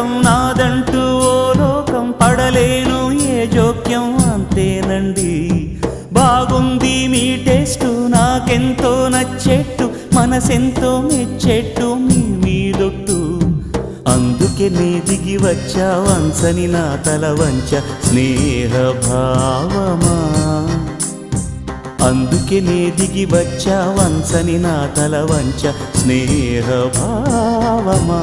లోకం నాదంటూ ఓ లోకం పడలేను ఏ జోక్యం అంతేనండి బాగుంది మీ టేస్టు నాకెంతో నచ్చేట్టు మనసెంతో మెచ్చేట్టు మీ మీదొట్టు అందుకే నే దిగి వచ్చా వంచని నా తల వంచ స్నేహ భావమా అందుకే నే దిగి వచ్చా వంచని నా తల వంచ స్నేహ భావమా